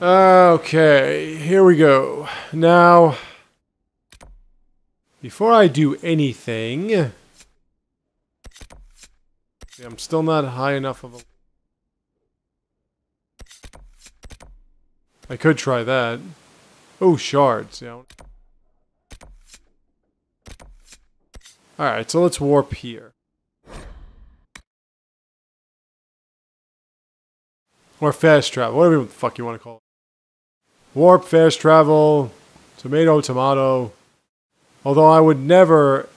Okay, here we go. Now, before I do anything... I'm still not high enough of a... I could try that. Oh, shards, yeah. Alright, so let's warp here. Or fast travel, whatever the fuck you want to call it. Warp, fast travel, tomato, tomato. Although I would never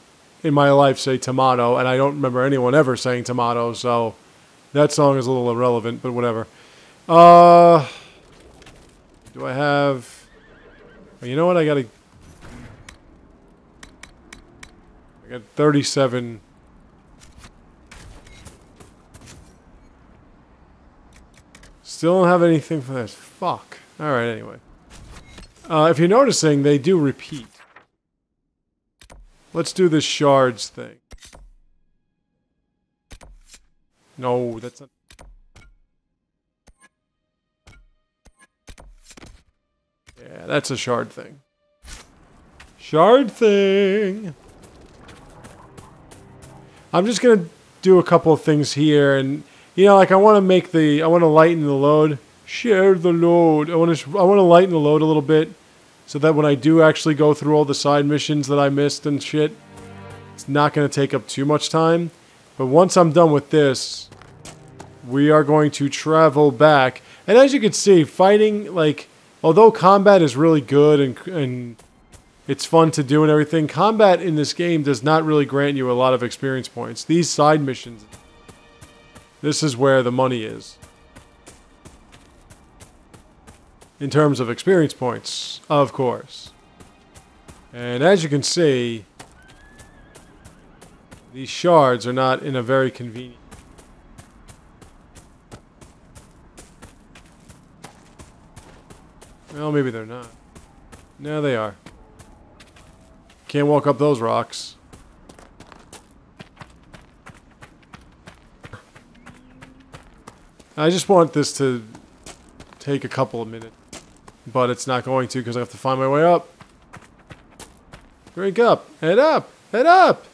in my life say tomato, and I don't remember anyone ever saying tomato, so that song is a little irrelevant, but whatever. Do I have... You know what, I got 37... Still don't have anything for this. Fuck. Alright, anyway. If you're noticing, they do repeat. Let's do this shards thing. No, that's not... Yeah, that's a shard thing. Shard thing! I'm just gonna do a couple of things here, and... You know, like, I want to make the... I want to lighten the load. Share the load. I want to lighten the load a little bit, so that when I do actually go through all the side missions that I missed and shit, it's not going to take up too much time. But once I'm done with this, we are going to travel back. And as you can see, fighting, like, although combat is really good and it's fun to do and everything, combat in this game does not really grant you a lot of experience points. These side missions, this is where the money is. In terms of experience points, of course. And as you can see, these shards are not in a very convenient... Well, maybe they're not. No, they are. Can't walk up those rocks. I just want this to take a couple of minutes. But it's not going to because I have to find my way up. Drink up! Head up! Head up!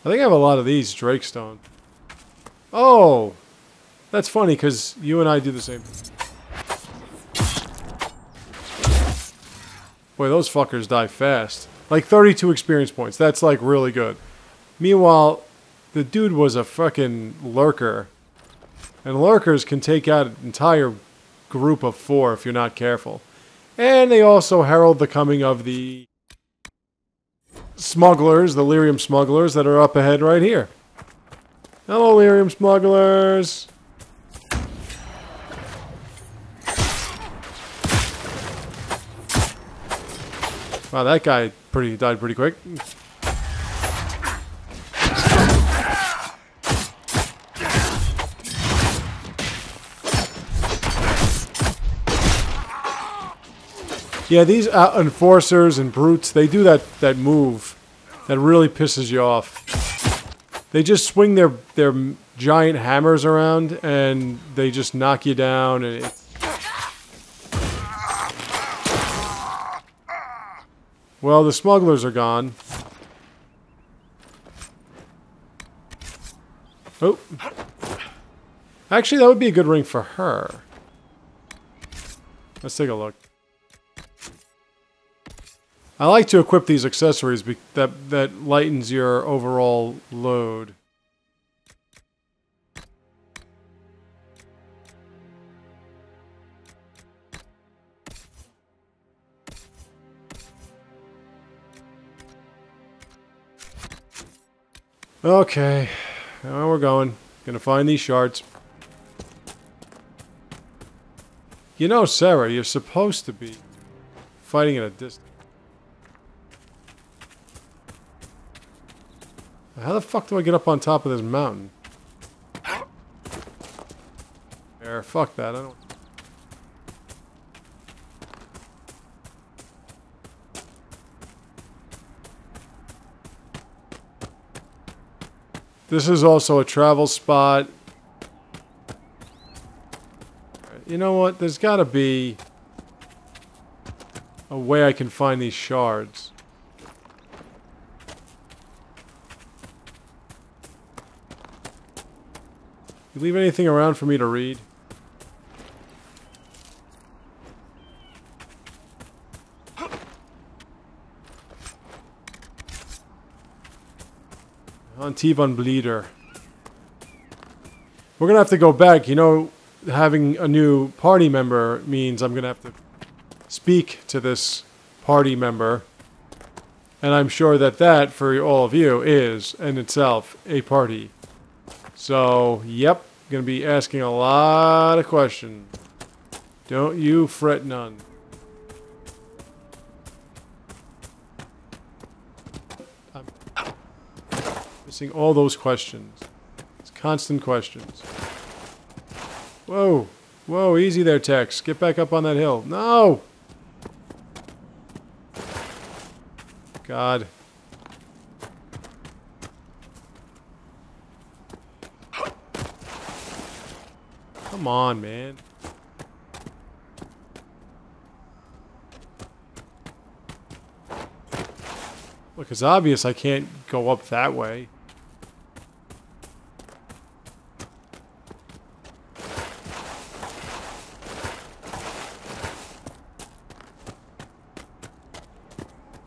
I think I have a lot of these Drakestone. Oh! That's funny because you and I do the same thing. Boy, those fuckers die fast. Like 32 experience points. That's like really good. Meanwhile, the dude was a fucking lurker. And lurkers can take out an entire group of 4 if you're not careful. And they also herald the coming of the smugglers, the lyrium smugglers that are up ahead right here. Hello, lyrium smugglers! Wow, that guy died pretty quick. Yeah, these enforcers and brutes, they do that move that really pisses you off. They just swing their giant hammers around and they just knock you down. And well, the smugglers are gone. Oh. Actually, that would be a good ring for her. Let's take a look. I like to equip these accessories that lightens your overall load. Okay, now we're going. Gonna find these shards. You know, Sarah, you're supposed to be fighting at a distance. How the fuck do I get up on top of this mountain? There, fuck that, I don't... This is also a travel spot. You know what, there's gotta be... a way I can find these shards. You leave anything around for me to read? Antivon Bleeder. We're gonna have to go back. You know, having a new party member means I'm gonna have to speak to this party member. And I'm sure that that, for all of you, is in itself a party. So, yep, gonna be asking a lot of questions. Don't you fret none. I'm missing all those questions. It's constant questions. Whoa. Whoa, easy there, Tex. Get back up on that hill. No! God. Come on, man. Look, it's obvious I can't go up that way.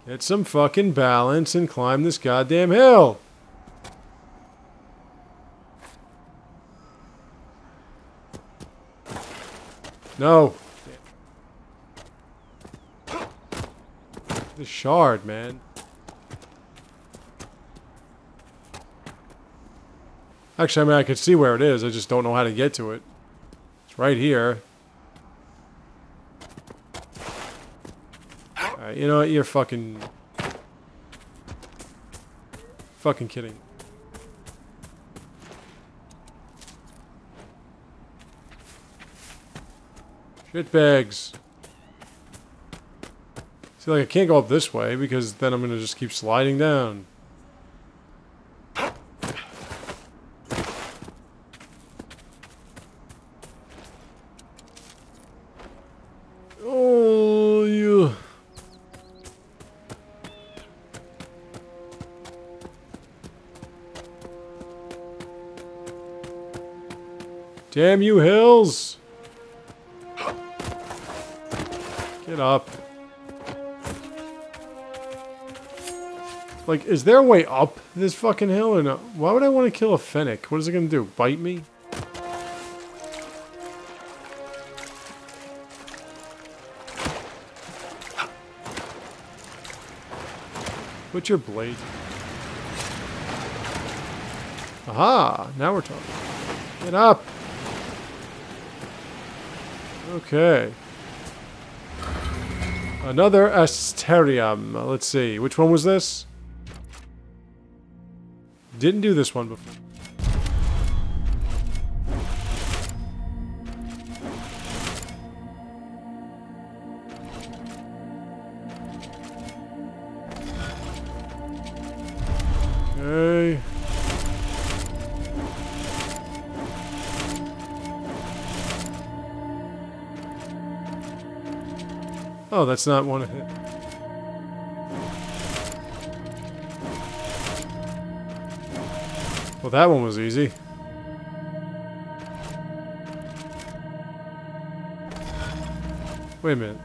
Get some fucking balance and climb this goddamn hill. No. The shard, man. Actually, I mean, I can see where it is. I just don't know how to get to it. It's right here. Alright, you know what? You're fucking kidding. Shitbags. See, like, I can't go up this way because then I'm gonna just keep sliding down. Oh, you. Damn you hills! Get up. Like, is there a way up this fucking hill or no? Why would I want to kill a fennec? What is it gonna do? Bite me? Put your blade. Aha! Now we're talking. Get up! Okay. Another Asterium. Let's see. Which one was this? Didn't do this one before. Okay. Oh, that's not one of it. Well, that one was easy. Wait a minute.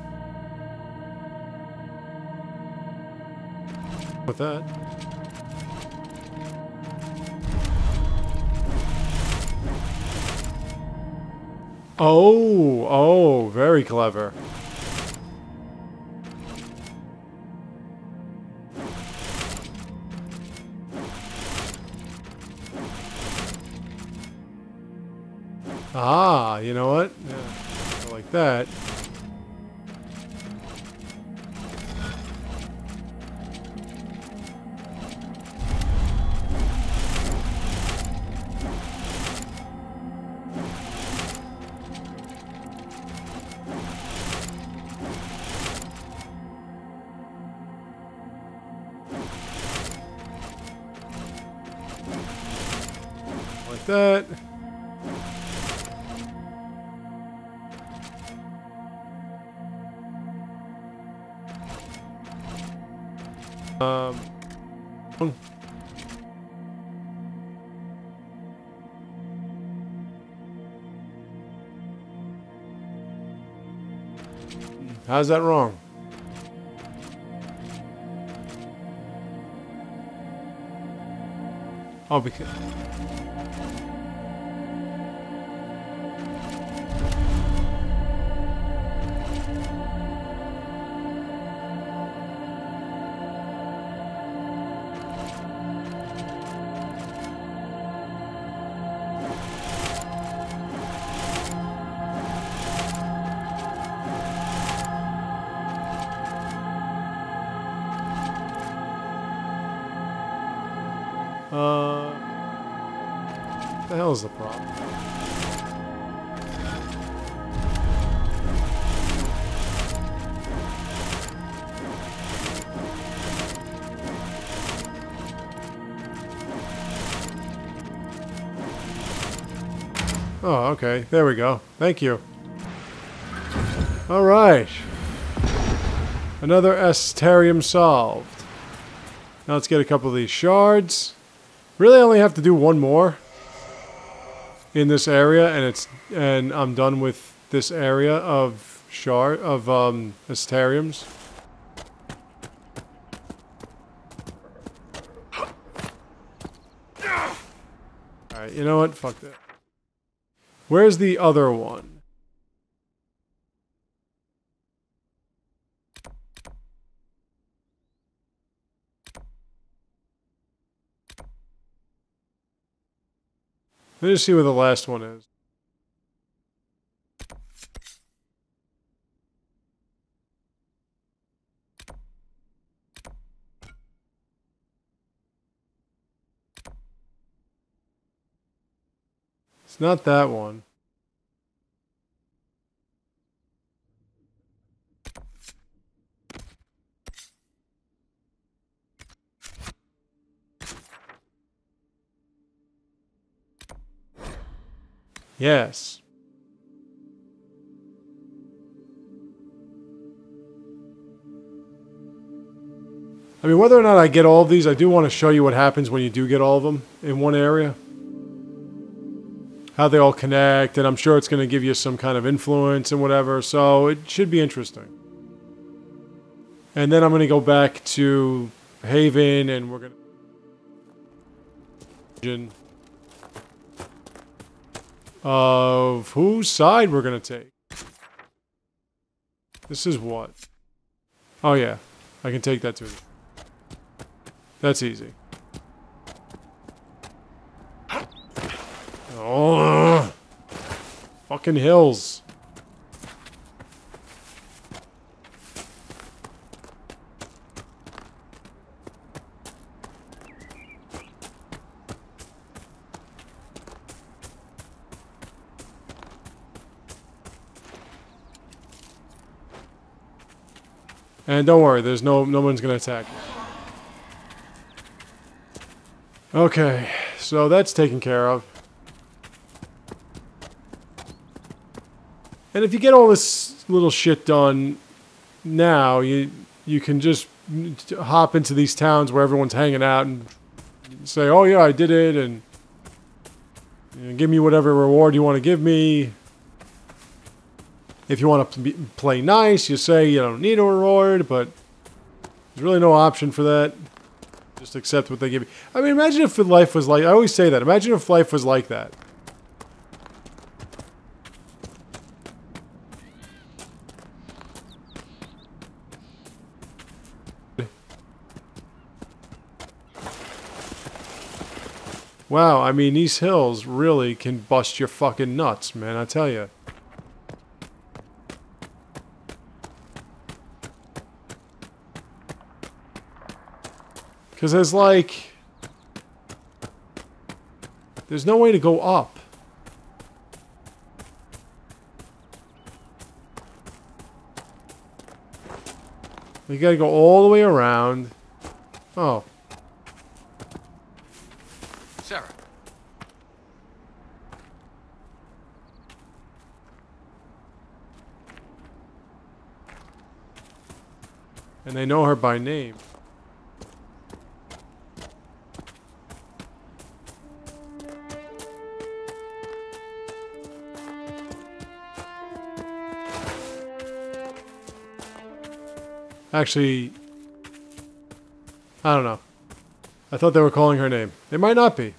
With that. Oh, very clever. Ah, you know what? Yeah, go like that. Like that. Um. How's that wrong? Oh, because... what the hell is the problem? Oh, okay. There we go. Thank you. Alright. Another Asterium solved. Now let's get a couple of these shards. Really, I only have to do one more in this area, and I'm done with this area of Asteriums. Alright, you know what? Fuck that. Where's the other one? Let me just see where the last one is. It's not that one. Yes. I mean, whether or not I get all of these, I do want to show you what happens when you do get all of them in one area. How they all connect, and I'm sure it's going to give you some kind of influence and whatever, so it should be interesting. And then I'm going to go back to Haven, and we're going to... of whose side we're going to take. This is what? Oh yeah, I can take that too. That's easy. Oh, fucking hills. And don't worry, there's no one's gonna attack you. Okay, so that's taken care of. And if you get all this little shit done now, you can just hop into these towns where everyone's hanging out and say, "Oh yeah, I did it," and you know, give me whatever reward you want to give me. If you want to play nice, you say you don't need a reward, but there's really no option for that. Just accept what they give you. I mean, imagine if life was like... I always say that. Imagine if life was like that. Wow, I mean, these hills really can bust your fucking nuts, man, I tell you. Because there's like... there's no way to go up. You gotta go all the way around. Oh. Sarah. And they know her by name. Actually, I don't know. I thought they were calling her name. They might not be.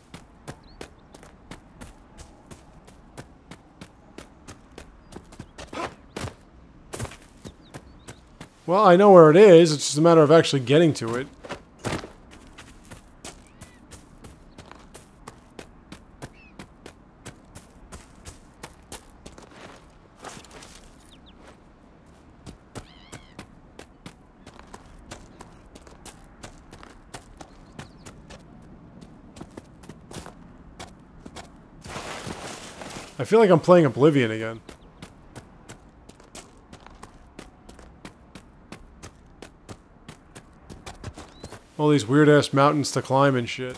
Well, I know where it is. It's just a matter of actually getting to it. I feel like I'm playing Oblivion again. All these weird-ass mountains to climb and shit.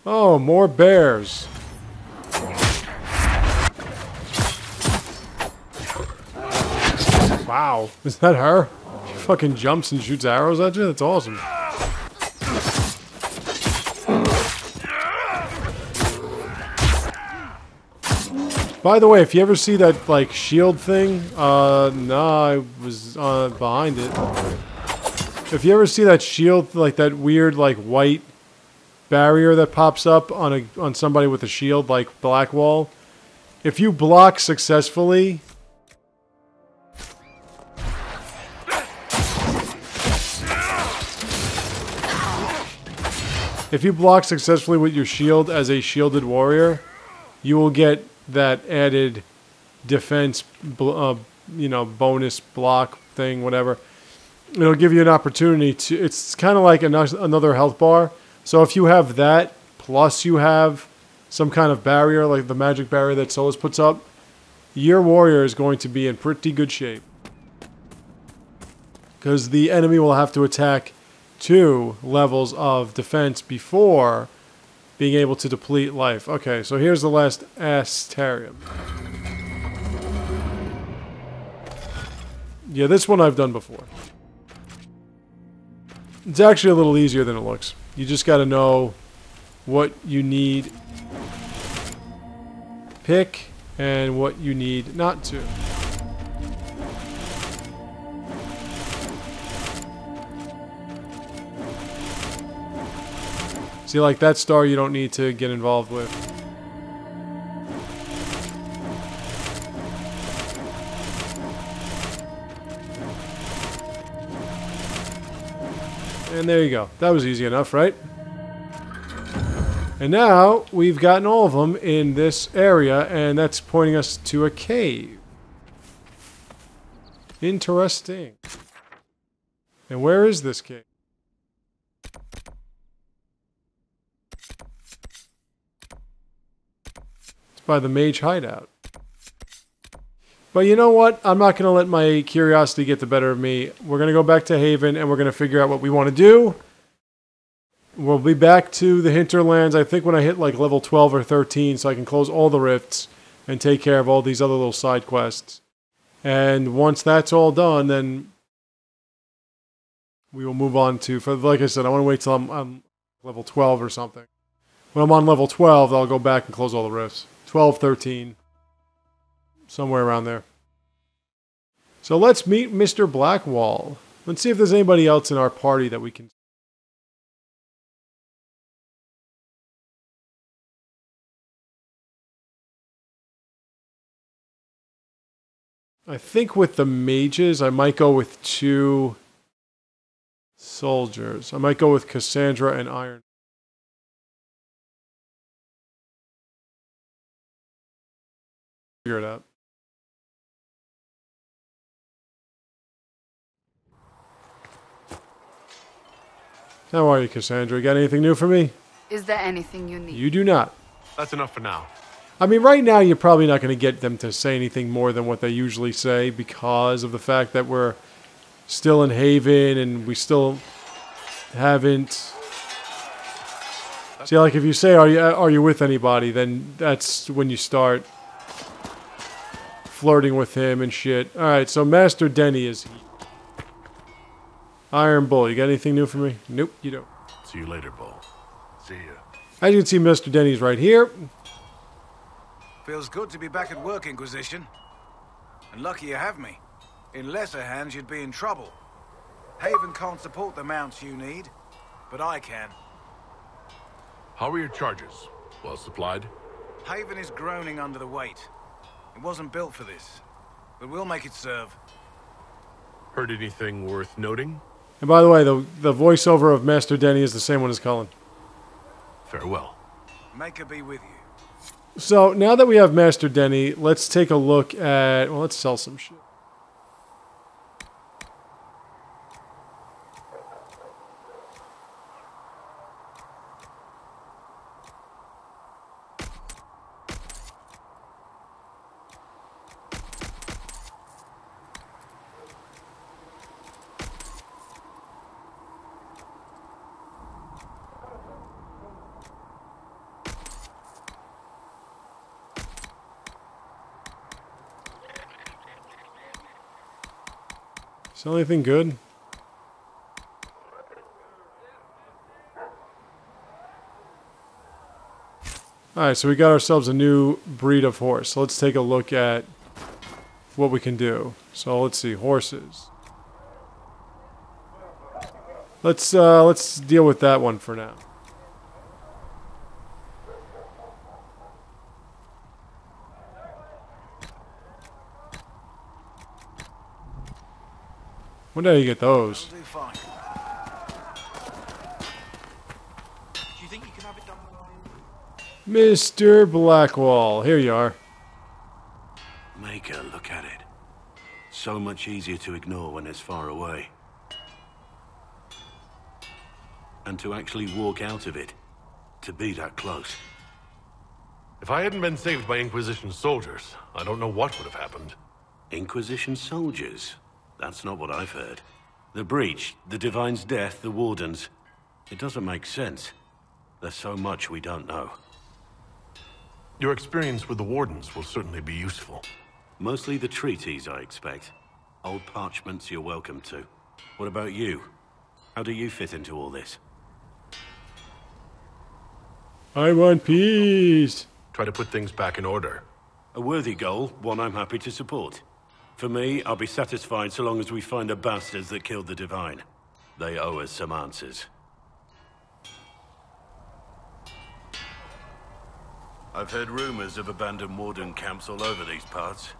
Oh, more bears. Wow, is that her? She fucking jumps and shoots arrows at you? That's awesome. By the way, if you ever see that, like, shield thing, no, I was behind it. If you ever see that shield, like that weird, like, white barrier that pops up on somebody with a shield, like Blackwall, if you block successfully, with your shield as a shielded warrior, you will get that added defense, you know, bonus block thing, whatever. It'll give you an opportunity to, it's kind of like another health bar. So if you have that, plus you have some kind of barrier, like the magic barrier that Solus puts up, your warrior is going to be in pretty good shape. Because the enemy will have to attack 2 levels of defense before being able to deplete life. Okay, so here's the last Astarium. Yeah, this one I've done before. It's actually a little easier than it looks. You just gotta know what you need pick and what you need not to. See, like that star you don't need to get involved with. And there you go. That was easy enough, right? And now we've gotten all of them in this area, and that's pointing us to a cave. Interesting. And where is this cave? By the mage hideout. But you know what? I'm not going to let my curiosity get the better of me. We're going to go back to Haven and we're going to figure out what we want to do. We'll be back to the hinterlands, I think, when I hit like level 12 or 13, so I can close all the rifts and take care of all these other little side quests. And once that's all done, then we will move on to, like I said, I want to wait till I'm level 12 or something. When I'm on level 12, I'll go back and close all the rifts. 12, 13. Somewhere around there. So let's meet Mr. Blackwall. Let's see if there's anybody else in our party that we can... I think with the mages, I might go with 2 soldiers. I might go with Cassandra and Iron. Figure it out. How are you, Cassandra? Got anything new for me? Is there anything you need? You do not. That's enough for now. I mean, right now you're probably not going to get them to say anything more than what they usually say because of the fact that we're still in Haven and we still haven't... See, like if you say, are you with anybody, then that's when you start flirting with him and shit. Alright, so Master Denny is here. Iron Bull, you got anything new for me? Nope, you don't. See you later, Bull. See ya. As you can see, Mr. Denny's right here. Feels good to be back at work, Inquisition. And lucky you have me. In lesser hands, you'd be in trouble. Haven can't support the mounts you need, but I can. How are your charges? Well supplied? Haven is groaning under the weight. It wasn't built for this, but we'll make it serve. Heard anything worth noting? And by the way, the voiceover of Master Denny is the same one as Cullen. Farewell. Make her be with you. So, now that we have Master Denny, let's take a look at... Well, let's sell some shit. Sell anything good? Alright, so we got ourselves a new breed of horse. So let's take a look at what we can do. So let's see, horses. Let's deal with that one for now. When did you get those? That'll do fine. Do you think you can have it done? Mr. Blackwall, here you are. Make her look at it. So much easier to ignore when it's far away. And to actually walk out of it. To be that close. If I hadn't been saved by Inquisition soldiers, I don't know what would have happened. Inquisition soldiers? That's not what I've heard. The Breach, the Divine's death, the Wardens. It doesn't make sense. There's so much we don't know. Your experience with the Wardens will certainly be useful. Mostly the treaties, I expect. Old parchments you're welcome to. What about you? How do you fit into all this? I want peace. Try to put things back in order. A worthy goal, one I'm happy to support. For me, I'll be satisfied so long as we find the bastards that killed the Divine. They owe us some answers. I've heard rumors of abandoned Warden camps all over these parts.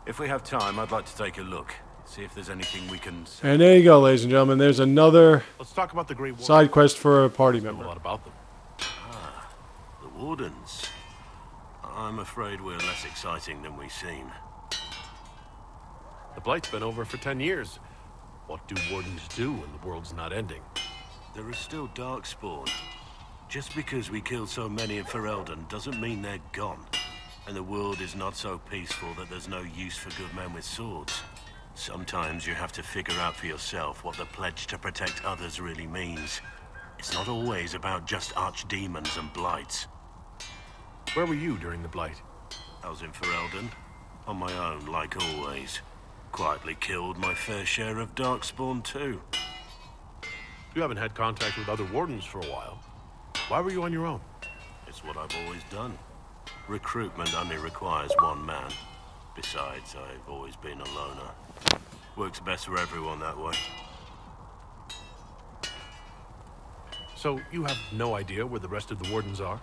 If we have time, I'd like to take a look. See if there's anything we can... And there you go, ladies and gentlemen. There's another Let's talk about the Great Wardens. side quest for a party Know a member. lot about them. The Wardens. I'm afraid we're less exciting than we seem. The Blight's been over for 10 years. What do Wardens do when the world's not ending? There is still Darkspawn. Just because we killed so many in Ferelden doesn't mean they're gone. And the world is not so peaceful that there's no use for good men with swords. Sometimes you have to figure out for yourself what the pledge to protect others really means. It's not always about just archdemons and blights. Where were you during the Blight? I was in Ferelden, on my own like always. Quietly killed my fair share of Darkspawn too. You haven't had contact with other Wardens for a while. Why were you on your own? It's what I've always done. Recruitment only requires one man. Besides, I've always been a loner. Works best for everyone that way. So you have no idea where the rest of the Wardens are?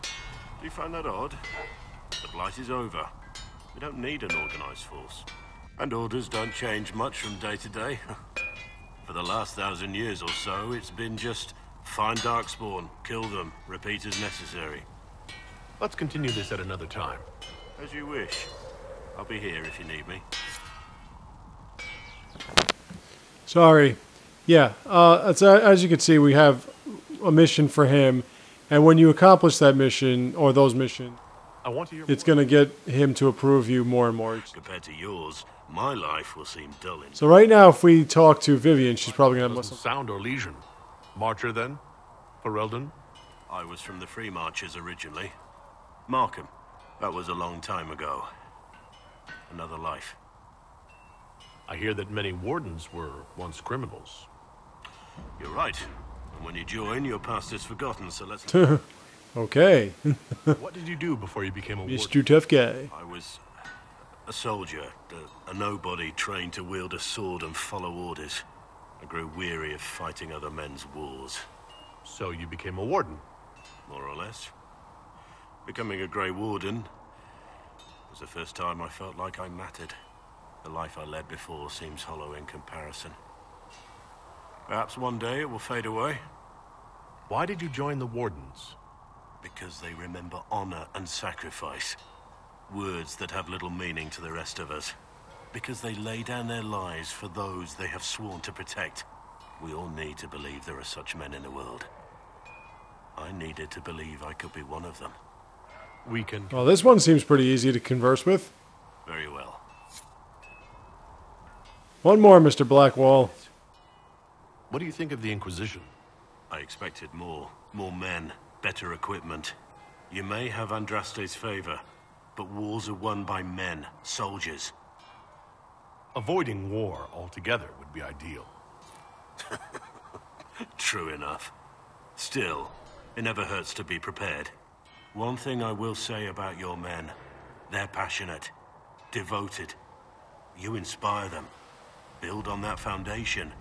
Do you find that odd? The Blight is over. We don't need an organized force. And orders don't change much from day to day. For the last 1,000 years or so, it's been just find Darkspawn, kill them, repeat as necessary. Let's continue this at another time. As you wish. I'll be here if you need me. Sorry. Yeah, as you can see, we have a mission for him. And when you accomplish that mission, or those missions, I want to hear it's going to get him to approve you more and more. Compared to yours, my life will seem dull in... So right now, if we talk to Vivian, she's probably going to Doesn't sound or lesion. Marcher then? Ferelden? I was from the Free Marchers originally. Markham. That was a long time ago. Another life. I hear that many Wardens were once criminals. You're right. And when you join, your past is forgotten, so let's... Okay. What did you do before you became a warden? Mr. Tough Guy. I was a soldier, a nobody trained to wield a sword and follow orders. I grew weary of fighting other men's wars. So you became a warden? More or less. Becoming a Grey Warden was the first time I felt like I mattered. The life I led before seems hollow in comparison. Perhaps one day it will fade away. Why did you join the Wardens? Because they remember honor and sacrifice. Words that have little meaning to the rest of us. Because they lay down their lives for those they have sworn to protect. We all need to believe there are such men in the world. I needed to believe I could be one of them. We can... Well, this one seems pretty easy to converse with. Very well. One more, Mr. Blackwall. What do you think of the Inquisition? I expected more. More men. Better equipment. You may have Andraste's favor, but wars are won by men, soldiers. Avoiding war altogether would be ideal. True enough. Still, it never hurts to be prepared. One thing I will say about your men. They're passionate. Devoted. You inspire them. Build on that foundation,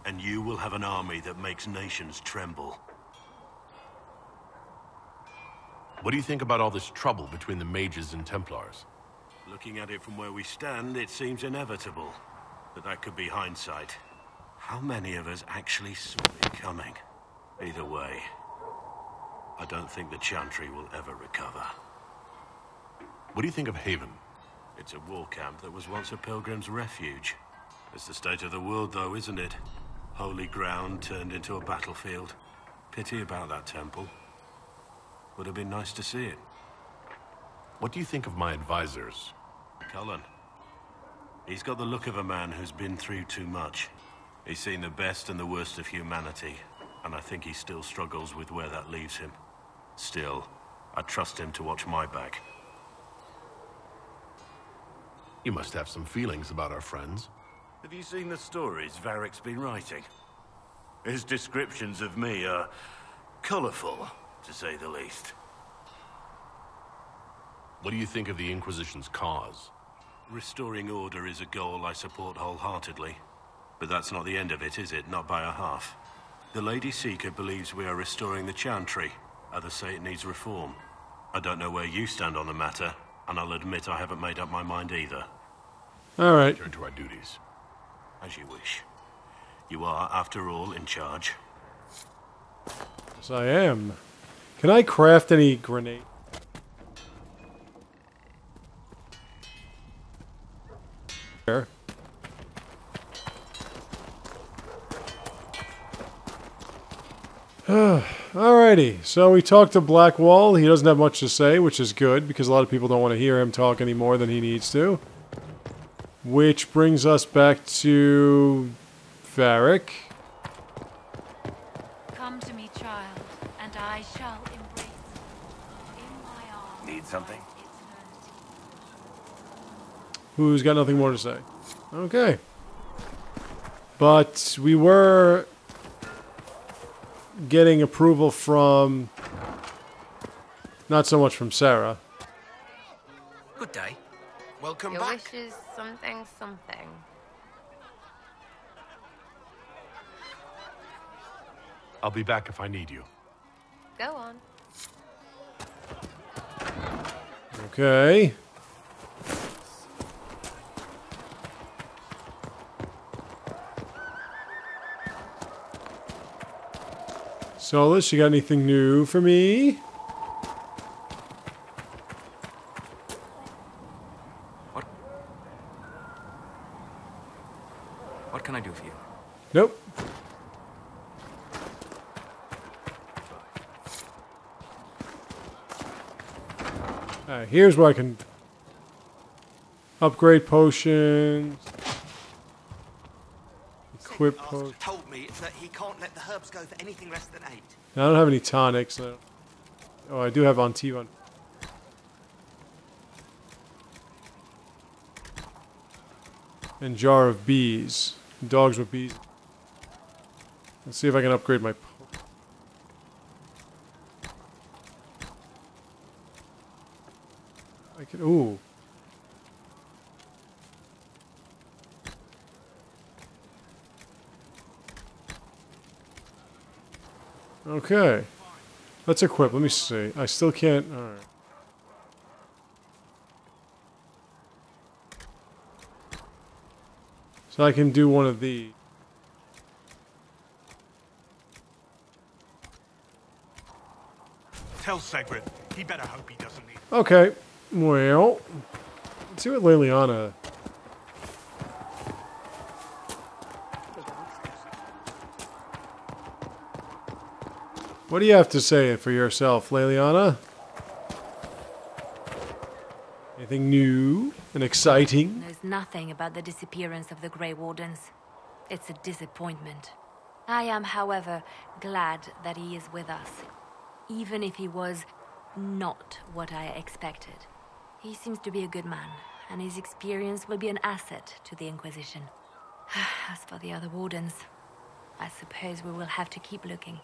and you will have an army that makes nations tremble. What do you think about all this trouble between the mages and Templars? Looking at it from where we stand, it seems inevitable. But that could be hindsight. How many of us actually saw it coming? Either way, I don't think the Chantry will ever recover. What do you think of Haven? It's a war camp that was once a pilgrim's refuge. It's the state of the world, though, isn't it? Holy ground turned into a battlefield. Pity about that temple. Would have been nice to see it. What do you think of my advisors? Cullen. He's got the look of a man who's been through too much. He's seen the best and the worst of humanity, and I think he still struggles with where that leaves him. Still, I trust him to watch my back. You must have some feelings about our friends. Have you seen the stories Varric's been writing? His descriptions of me are colorful, to say the least. What do you think of the Inquisition's cause? Restoring order is a goal I support wholeheartedly. But that's not the end of it, is it? Not by a half. The Lady Seeker believes we are restoring the Chantry. Others say it needs reform. I don't know where you stand on the matter, and I'll admit I haven't made up my mind either. All right. Turn to our duties. As you wish. You are, after all, in charge. Yes, I am. Can I craft any grenade? There. Alrighty, so we talked to Blackwall. He doesn't have much to say, which is good, because a lot of people don't want to hear him talk any more than he needs to. Which brings us back to Varric. Come to me, child, and I shall embrace you. In my arms. Need something? Who's got nothing more to say. Okay. But we were getting approval from... not so much from Sarah. Good day. Welcome Your back. wish is something, something. I'll be back if I need you. Go on. Okay. Solus, you got anything new for me? What can I do for you? Nope. Alright, here's where I can upgrade potions. Equip potions. Told me that he can't let the herbs go for anything less than 8. I don't have any tonics. Oh, I do have Antiva. And jar of bees. Dogs with bees. Let's see if I can upgrade my... I can... Ooh. Okay. Let's equip. Let me see. I still can't... Alright. So I can do one of these. Tell Segrin, he better hope he doesn't need... Okay. Well... Let's see what Leliana... What do you have to say for yourself, Leliana? Anything new and exciting? Knows nothing about the disappearance of the Grey Wardens. It's a disappointment. I am, however, glad that he is with us, even if he was not what I expected. He seems to be a good man, and his experience will be an asset to the Inquisition. As for the other Wardens, I suppose we will have to keep looking.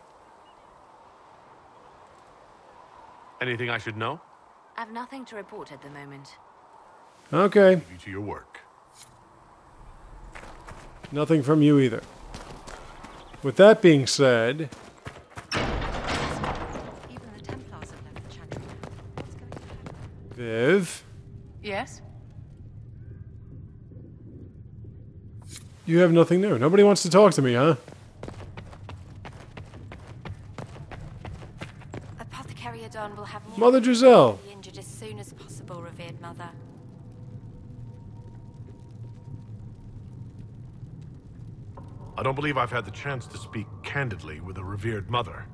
Anything I should know? I've nothing to report at the moment. Okay. Leave you to your work. Nothing from you either. With that being said... Even the Templars have left the channel. What's going to happen? Viv? Yes? You have nothing new. Nobody wants to talk to me, huh? Apothecary Adon will have more Mother Giselle. the injured as soon as possible, revered mother. I don't believe I've had the chance to speak candidly with a revered mother.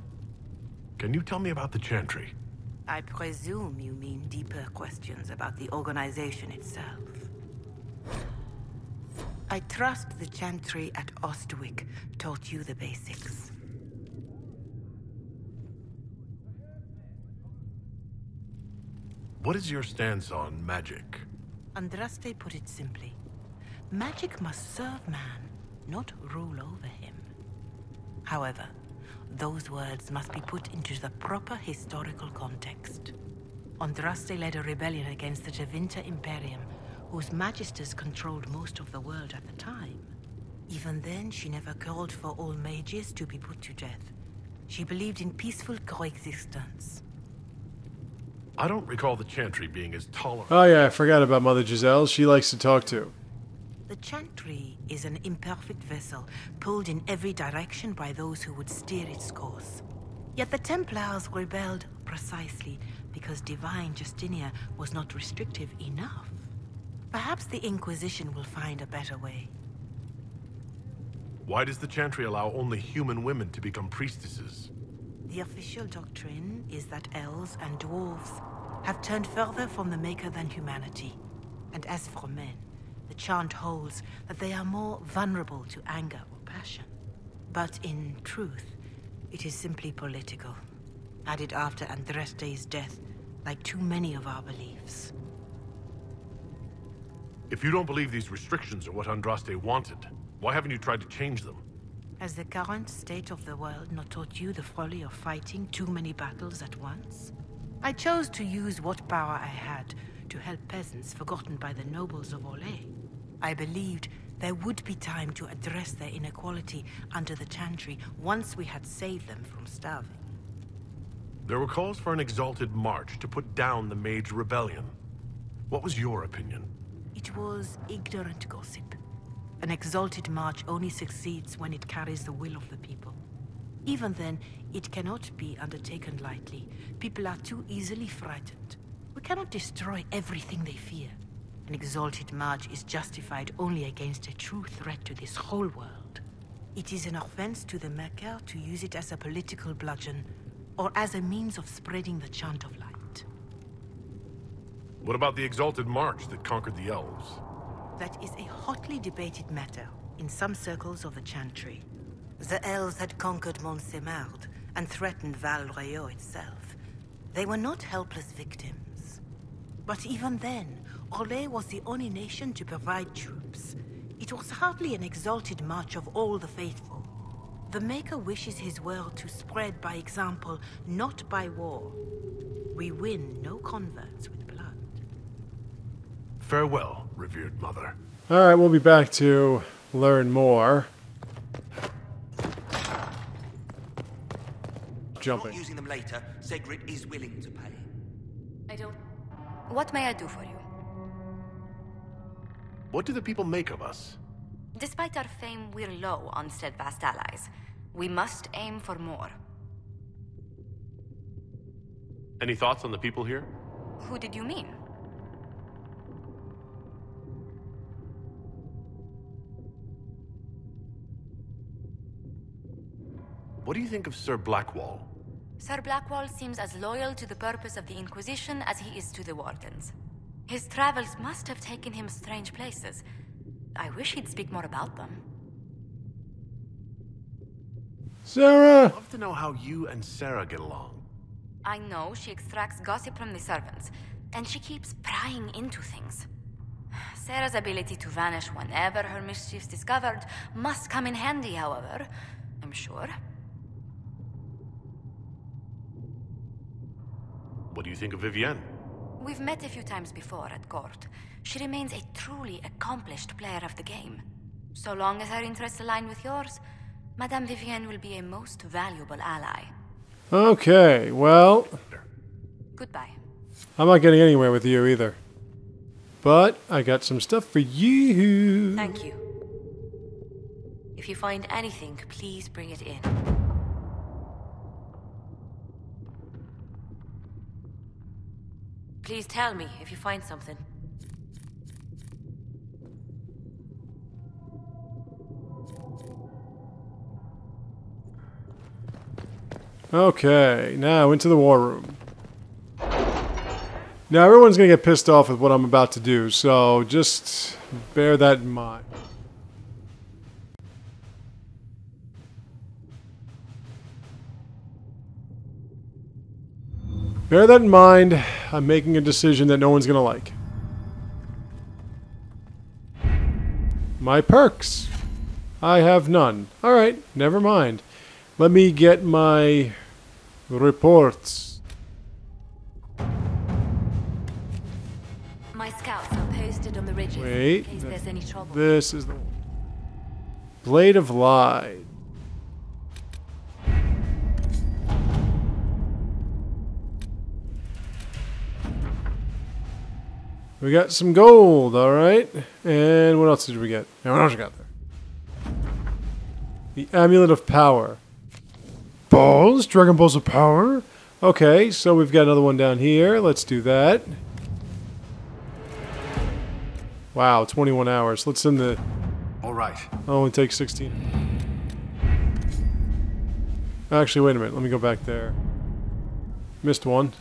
Can you tell me about the Chantry? I presume you mean deeper questions about the organization itself. I trust the Chantry at Ostwick taught you the basics. What is your stance on magic? Andraste put it simply. Magic must serve man, not rule over him. However, those words must be put into the proper historical context. Andraste led a rebellion against the Tevinter Imperium, whose magisters controlled most of the world at the time. Even then, she never called for all mages to be put to death. She believed in peaceful coexistence. I don't recall the Chantry being as tolerant. Oh yeah, I forgot about Mother Giselle. She likes to talk to. The Chantry is an imperfect vessel, pulled in every direction by those who would steer its course. Yet the Templars rebelled precisely because divine Justinia was not restrictive enough. Perhaps the Inquisition will find a better way. Why does the Chantry allow only human women to become priestesses? The official doctrine is that elves and dwarves have turned further from the Maker than humanity. And as for men, the chant holds that they are more vulnerable to anger or passion. But in truth, it is simply political. Added after Andraste's death, like too many of our beliefs. If you don't believe these restrictions are what Andraste wanted, why haven't you tried to change them? Has the current state of the world not taught you the folly of fighting too many battles at once? I chose to use what power I had to help peasants forgotten by the nobles of Orlais. I believed there would be time to address their inequality under the Chantry once we had saved them from starving. There were calls for an exalted march to put down the Mage Rebellion. What was your opinion? It was ignorant gossip. An exalted march only succeeds when it carries the will of the people. Even then, it cannot be undertaken lightly. People are too easily frightened. We cannot destroy everything they fear. An exalted march is justified only against a true threat to this whole world. It is an offense to the Maker to use it as a political bludgeon, or as a means of spreading the chant of light. What about the exalted march that conquered the elves? That is a hotly debated matter in some circles of the Chantry. The elves had conquered Montsemard and threatened Val Royeaux itself. They were not helpless victims. But even then, Orlais was the only nation to provide troops. It was hardly an exalted march of all the faithful. The Maker wishes his world to spread by example, not by war. We win no converts with blood. Farewell, revered mother. Alright, we'll be back to learn more. Jumping. Not using them later, Sigrid is willing to pay. I don't... What may I do for you? What do the people make of us? Despite our fame, we're low on steadfast allies. We must aim for more. Any thoughts on the people here? Who did you mean? What do you think of Sir Blackwall? Sir Blackwall seems as loyal to the purpose of the Inquisition as he is to the Wardens. His travels must have taken him strange places. I wish he'd speak more about them. Sarah! I'd love to know how you and Sarah get along. I know she extracts gossip from the servants, and she keeps prying into things. Sarah's ability to vanish whenever her mischief's discovered must come in handy, however, I'm sure. What do you think of Vivienne? We've met a few times before at court. She remains a truly accomplished player of the game. So long as her interests align with yours, Madame Vivienne will be a most valuable ally. Okay, well, Goodbye. I'm not getting anywhere with you either. But I got some stuff for you. Thank you. If you find anything, please bring it in. Please tell me if you find something. Okay, now into the war room. Now everyone's gonna get pissed off with what I'm about to do, so just bear that in mind. Bear that in mind. I'm making a decision that no one's gonna like. My perks. I have none. Alright, never mind. Let me get my reports. My scouts are posted on the ridges Wait, in case there's any trouble. This is the one. Blade of Light. We got some gold, alright. And what else did we get? What else we got there? The Amulet of Power. Balls? Dragon Balls of Power? Okay, so we've got another one down here. Let's do that. Wow, 21 hours. Let's send the... Alright. Oh, it takes 16. Actually, wait a minute. Let me go back there. Missed one.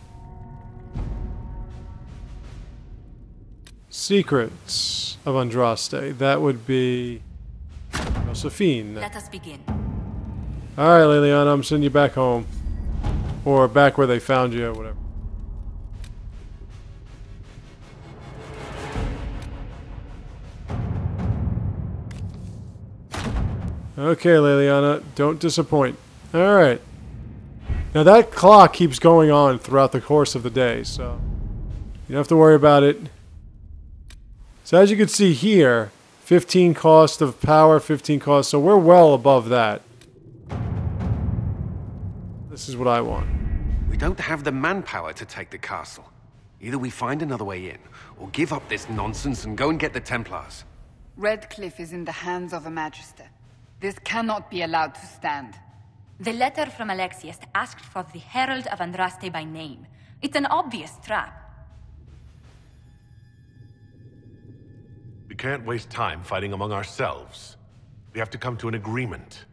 Secrets of Andraste. That would be... Josephine. Let us begin. Alright, Liliana, I'm sending you back home. Or back where they found you, or whatever. Okay, Liliana, don't disappoint. Alright. Now that clock keeps going on throughout the course of the day, so you don't have to worry about it. So as you can see here, 15 cost of power, 15 cost, so we're well above that. This is what I want. We don't have the manpower to take the castle. Either we find another way in, or give up this nonsense and go and get the Templars. Redcliffe is in the hands of a Magister. This cannot be allowed to stand. The letter from Alexius asked for the Herald of Andraste by name. It's an obvious trap. We can't waste time fighting among ourselves. We have to come to an agreement.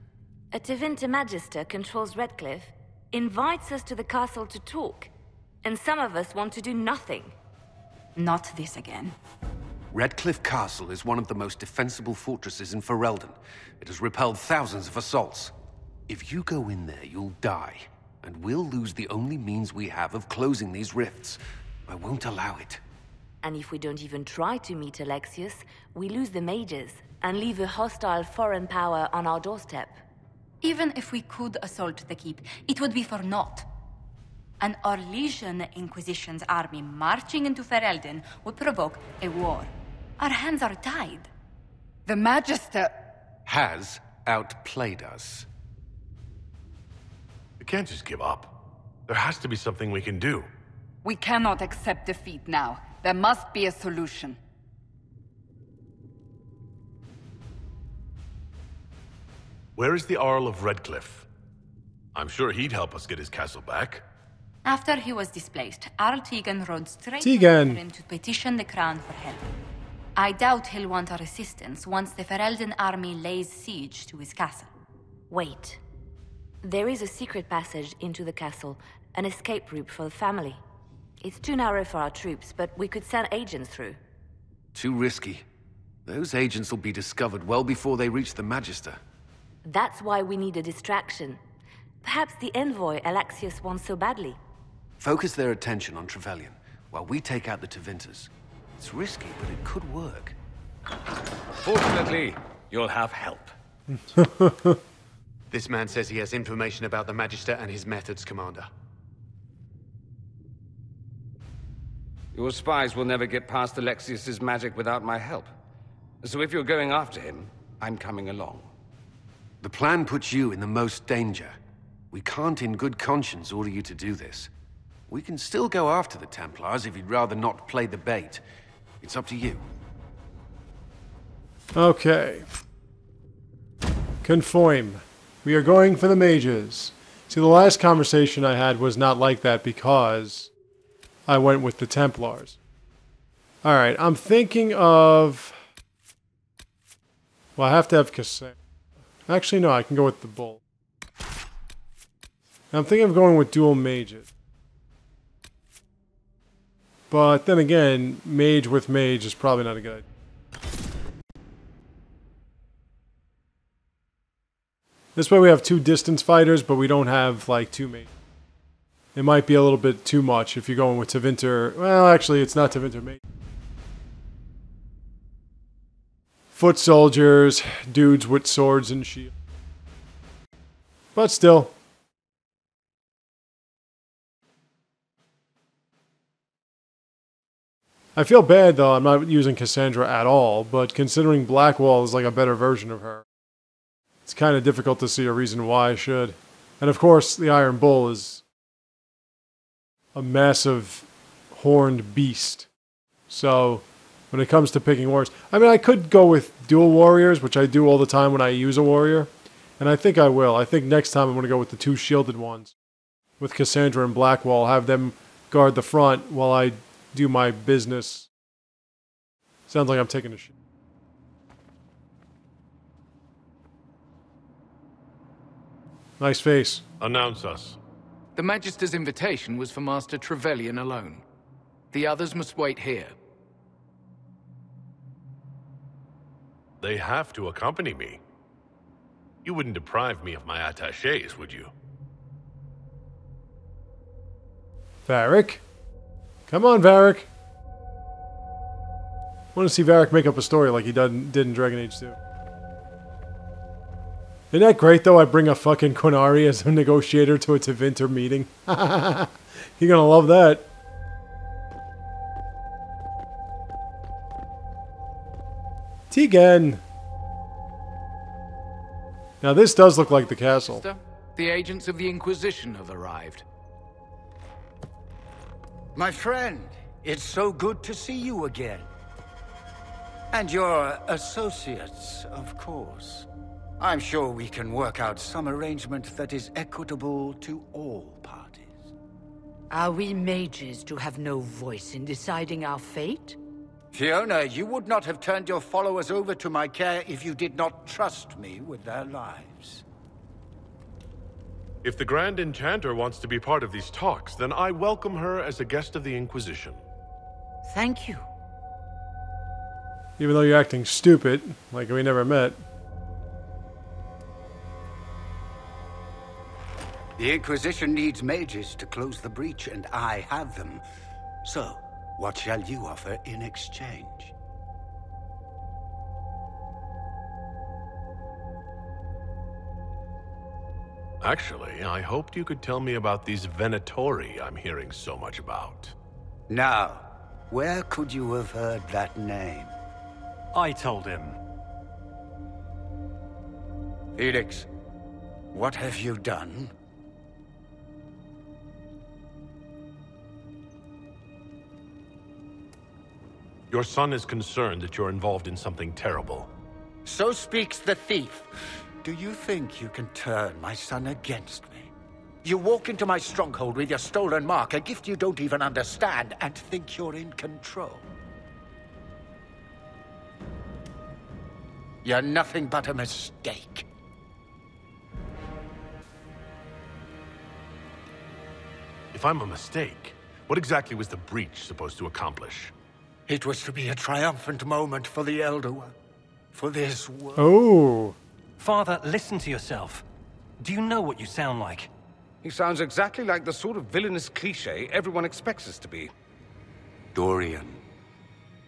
A Tevinter Magister controls Redcliffe, invites us to the castle to talk, and some of us want to do nothing. Not this again. Redcliffe Castle is one of the most defensible fortresses in Ferelden. It has repelled thousands of assaults. If you go in there, you'll die. And we'll lose the only means we have of closing these rifts. I won't allow it. And if we don't even try to meet Alexius, we lose the mages and leave a hostile foreign power on our doorstep. Even if we could assault the keep, it would be for naught. An Orlesian Inquisition's army marching into Ferelden would provoke a war. Our hands are tied. The Magister has outplayed us. We can't just give up. There has to be something we can do. We cannot accept defeat now. There must be a solution. Where is the Arl of Redcliffe? I'm sure he'd help us get his castle back. After he was displaced, Arl Tegan rode straight Tegan. for him to petition the crown for help. I doubt he'll want our assistance once the Ferelden army lays siege to his castle. Wait. There is a secret passage into the castle, an escape route for the family. It's too narrow for our troops, but we could send agents through. Too risky. Those agents will be discovered well before they reach the Magister. That's why we need a distraction. Perhaps the envoy Alexius wants so badly. Focus their attention on Trevelyan, while we take out the Tevinters. It's risky, but it could work. Fortunately, you'll have help. This man says he has information about the Magister and his methods, Commander. Your spies will never get past Alexius's magic without my help. So if you're going after him, I'm coming along. The plan puts you in the most danger. We can't in good conscience order you to do this. We can still go after the Templars if you'd rather not play the bait. It's up to you. Okay. Conform. We are going for the mages. See, the last conversation I had was not like that because I went with the Templars. Alright, I'm thinking of... Well, I have to have Cassandra. Actually, no, I can go with the Bull. I'm thinking of going with dual mages. But then again, mage with mage is probably not a good idea. This way we have two distance fighters, but we don't have, like, two mages. It might be a little bit too much if you're going with Tevinter. Well, actually, it's not Tevinter mage. Foot soldiers, dudes with swords and shields. But still. I feel bad, though, I'm not using Cassandra at all, but considering Blackwall is like a better version of her, it's kind of difficult to see a reason why I should. And of course, the Iron Bull is a massive horned beast. So, when it comes to picking warriors, I mean, I could go with dual warriors, which I do all the time when I use a warrior. And I think I will. I think next time I'm going to go with the two shielded ones. With Cassandra and Blackwall, have them guard the front while I do my business. Sounds like I'm taking a shit. Nice face. Announce us. The Magister's invitation was for Master Trevelyan alone. The others must wait here. They have to accompany me. You wouldn't deprive me of my attachés, would you? Varric? Come on, Varric. I want to see Varric make up a story like he did in Dragon Age 2. Isn't that great, though? I bring a fucking Qunari as a negotiator to a Tevinter meeting. You're gonna love that. Tegan! Now this does look like the castle. The agents of the Inquisition have arrived. My friend, it's so good to see you again. And your associates, of course. I'm sure we can work out some arrangement that is equitable to all parties. Are we mages to have no voice in deciding our fate? Fiona, you would not have turned your followers over to my care if you did not trust me with their lives. If the Grand Enchanter wants to be part of these talks, then I welcome her as a guest of the Inquisition. Thank you. Even though you're acting stupid, like we never met. The Inquisition needs mages to close the breach, and I have them. So, what shall you offer in exchange? Actually, I hoped you could tell me about these Venatori I'm hearing so much about. Now, where could you have heard that name? I told him. Felix, what have you done? Your son is concerned that you're involved in something terrible. So speaks the thief. Do you think you can turn my son against me? You walk into my stronghold with your stolen mark, a gift you don't even understand, and think you're in control. You're nothing but a mistake. If I'm a mistake, what exactly was the breach supposed to accomplish? It was to be a triumphant moment for the Elder One. For this world. Oh. Father, listen to yourself. Do you know what you sound like? He sounds exactly like the sort of villainous cliché everyone expects us to be. Dorian,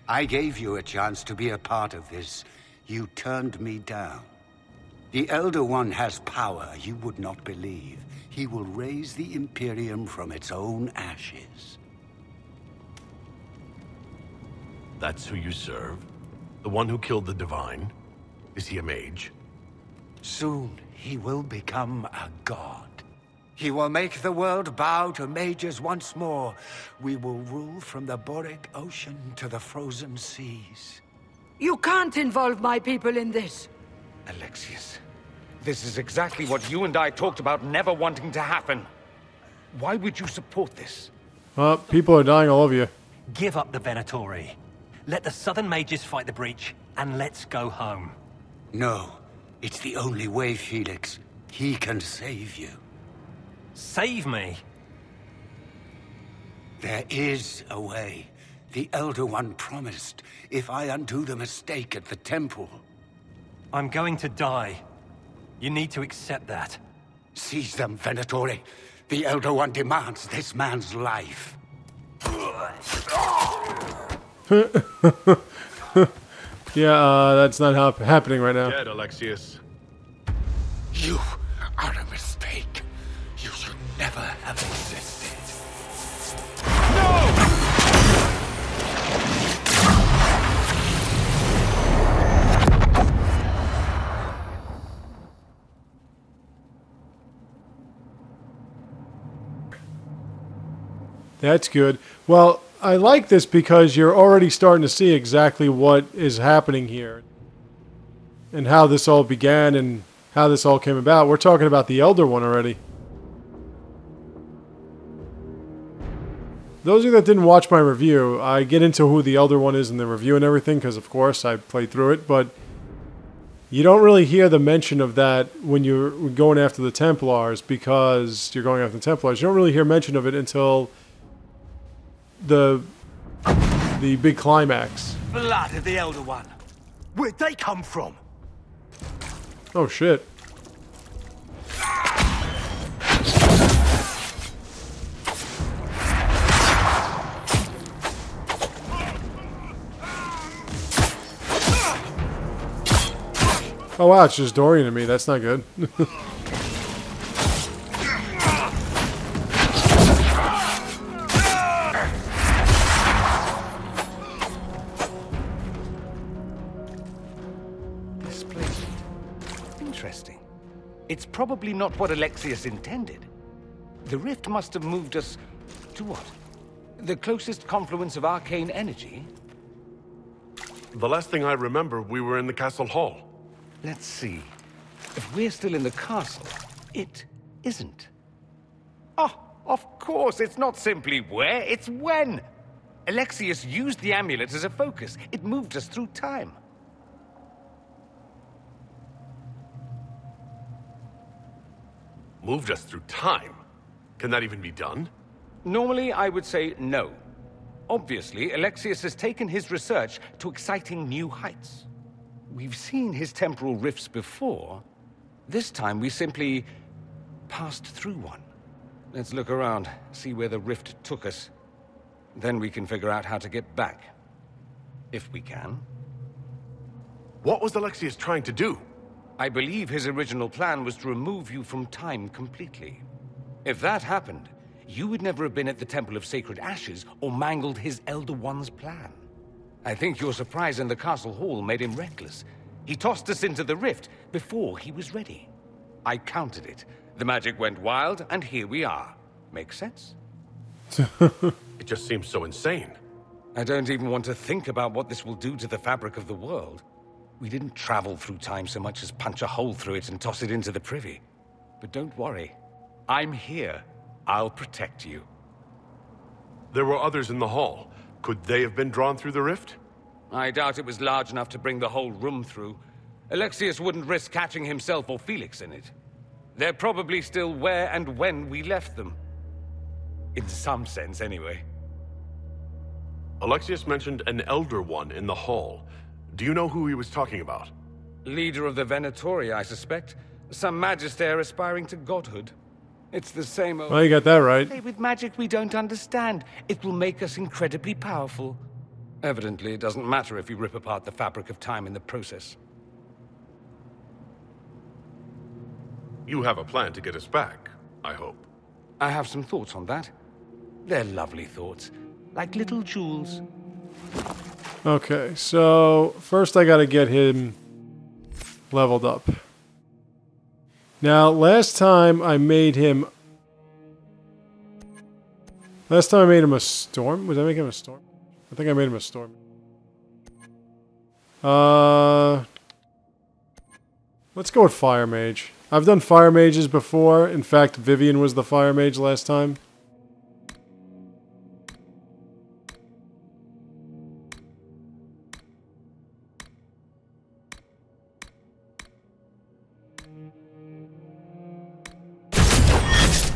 I gave you a chance to be a part of this. You turned me down. The Elder One has power you would not believe. He will raise the Imperium from its own ashes. That's who you serve? The one who killed the Divine? Is he a mage? Soon, he will become a god. He will make the world bow to mages once more. We will rule from the Boric Ocean to the frozen seas. You can't involve my people in this. Alexius, this is exactly what you and I talked about never wanting to happen. Why would you support this? People are dying all over you. Give up the Venatori. Let the Southern Mages fight the breach, and let's go home. No, it's the only way, Felix. He can save you. Save me? There is a way. The Elder One promised, if I undo the mistake at the temple. I'm going to die. You need to accept that. Seize them, Venatori. The Elder One demands this man's life. Yeah, that's not happening right now. Dead, Alexius. You are a mistake. You should never have existed. No! That's good. Well, I like this because you're already starting to see exactly what is happening here. And how this all began and how this all came about. We're talking about the Elder One already. Those of you that didn't watch my review, I get into who the Elder One is in the review and everything, because of course I played through it, but you don't really hear the mention of that when you're going after the Templars, because you're going after the Templars. You don't really hear mention of it until the big climax. Blood of the Elder One. Where'd they come from? Oh shit. Oh wow, it's just Dorian and me. That's not good. Interesting. It's probably not what Alexius intended. The rift must have moved us to what? The closest confluence of arcane energy? The last thing I remember, we were in the castle hall. Let's see. If we're still in the castle, it isn't. Oh, of course, it's not simply where, it's when. Alexius used the amulet as a focus. It moved us through time. Moved us through time? Can that even be done? Normally, I would say no. Obviously, Alexius has taken his research to exciting new heights. We've seen his temporal rifts before. This time, we simply passed through one. Let's look around, see where the rift took us. Then we can figure out how to get back. If we can. What was Alexius trying to do? I believe his original plan was to remove you from time completely. If that happened, you would never have been at the Temple of Sacred Ashes or mangled his Elder One's plan. I think your surprise in the castle hall made him reckless. He tossed us into the rift before he was ready. I countered it. The magic went wild, and here we are. Make sense? It just seems so insane. I don't even want to think about what this will do to the fabric of the world. We didn't travel through time so much as punch a hole through it and toss it into the privy. But don't worry. I'm here. I'll protect you. There were others in the hall. Could they have been drawn through the rift? I doubt it was large enough to bring the whole room through. Alexius wouldn't risk catching himself or Felix in it. They're probably still where and when we left them. In some sense, anyway. Alexius mentioned an Elder One in the hall. Do you know who he was talking about? Leader of the Venatori, I suspect. Some magister aspiring to godhood. It's the same old... Well, you got that right. Hey, with magic we don't understand. It will make us incredibly powerful. Evidently, it doesn't matter if you rip apart the fabric of time in the process. You have a plan to get us back, I hope. I have some thoughts on that. They're lovely thoughts. Like little jewels. Okay, so first I gotta get him leveled up. Now, last time I made him a storm. Was I making him a storm? I think I made him a storm. Let's go with Fire Mage. I've done Fire Mages before. In fact, Vivian was the Fire Mage last time.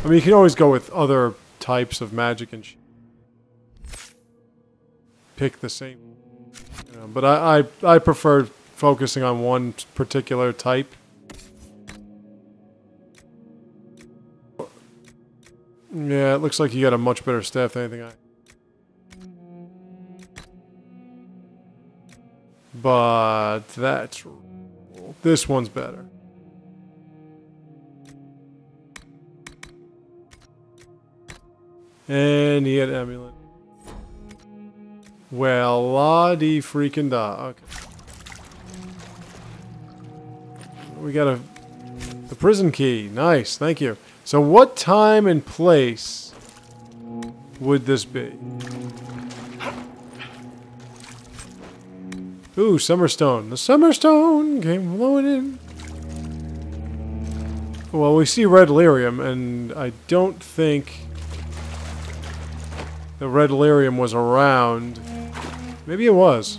I mean, you can always go with other types of magic and pick the same. You know, but I prefer focusing on one particular type. Yeah, it looks like you got a much better staff than anything But that's... This one's better. And he had amulet. Well, la-dee freaking da. Okay. We got the prison key. Nice, thank you. So what time and place would this be? Ooh, Summerstone. The Summerstone came flowing in. Well, we see Red Lyrium, and I don't think the Red Lyrium was around. Maybe it was.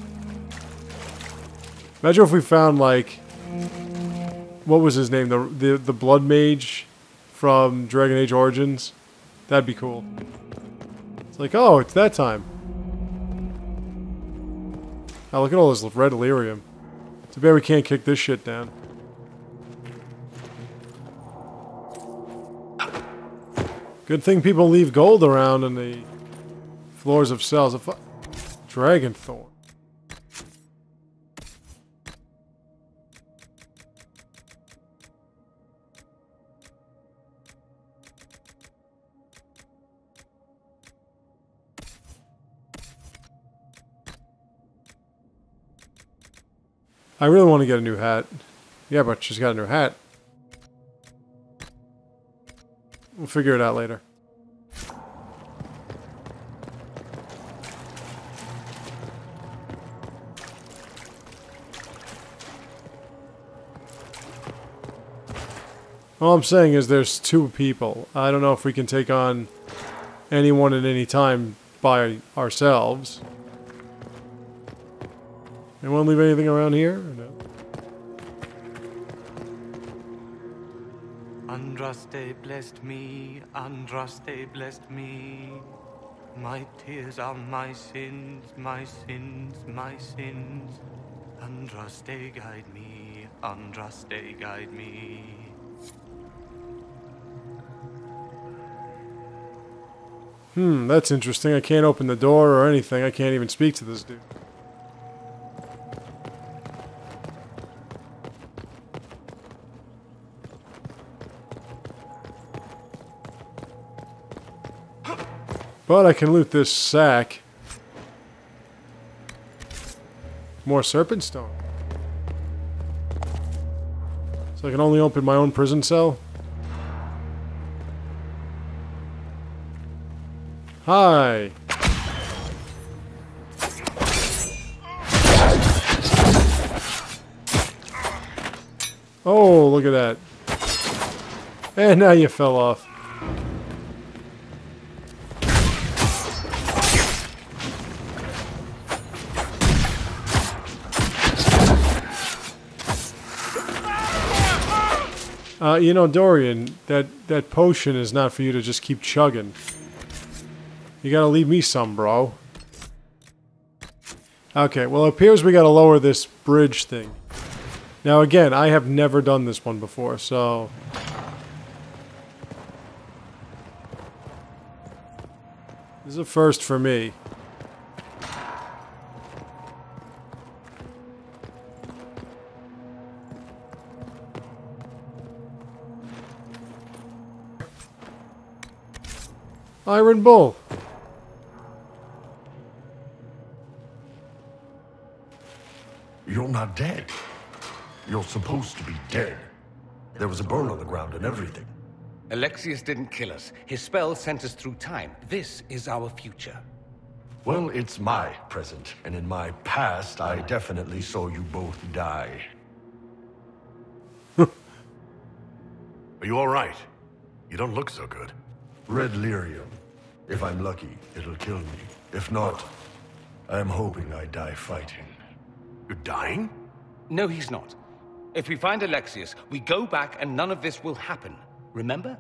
Imagine if we found, like, what was his name? The Blood Mage from Dragon Age Origins. That'd be cool. It's like, oh, it's that time. Oh, look at all this Red Lyrium. Too bad we can't kick this shit down. Good thing people leave gold around in the floors of cells. Dragon Thorn. I really want to get a new hat. Yeah, but she's got a new hat. We'll figure it out later. All I'm saying is there's two people. I don't know if we can take on anyone at any time by ourselves. Anyone leave anything around here? Or no? Andraste blessed me, Andraste blessed me. My tears are my sins, my sins, my sins. Andraste guide me, Andraste guide me. That's interesting. I can't open the door or anything. I can't even speak to this dude. But I can loot this sack. More serpent stone. So I can only open my own prison cell? Hi! Oh, look at that. And now you fell off. You know, Dorian, that potion is not for you to just keep chugging. You gotta leave me some, bro. Okay, well, it appears we gotta lower this bridge thing. Now, again, I have never done this one before, so... This is a first for me. Iron Bull. You're not dead. You're supposed to be dead. There was a burn on the ground and everything. Alexius didn't kill us. His spell sent us through time. This is our future. Well, it's my present, and in my past, I definitely saw you both die. Are you all right? You don't look so good. Red lyrium. If I'm lucky, it'll kill me. If not, I'm hoping I die fighting. You're dying? No, he's not. If we find Alexius, we go back and none of this will happen. Remember?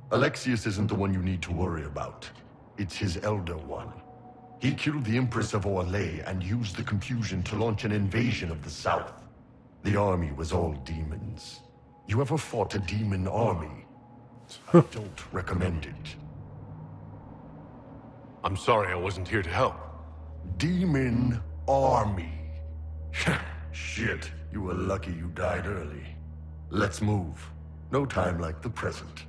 Alexius isn't the one you need to worry about. It's his Elder One. He killed the Empress of Orlais and used the confusion to launch an invasion of the South. The army was all demons. You ever fought a demon army? I don't recommend it. I'm sorry I wasn't here to help. Demon army. Shit, you were lucky you died early. Let's move. No time like the present.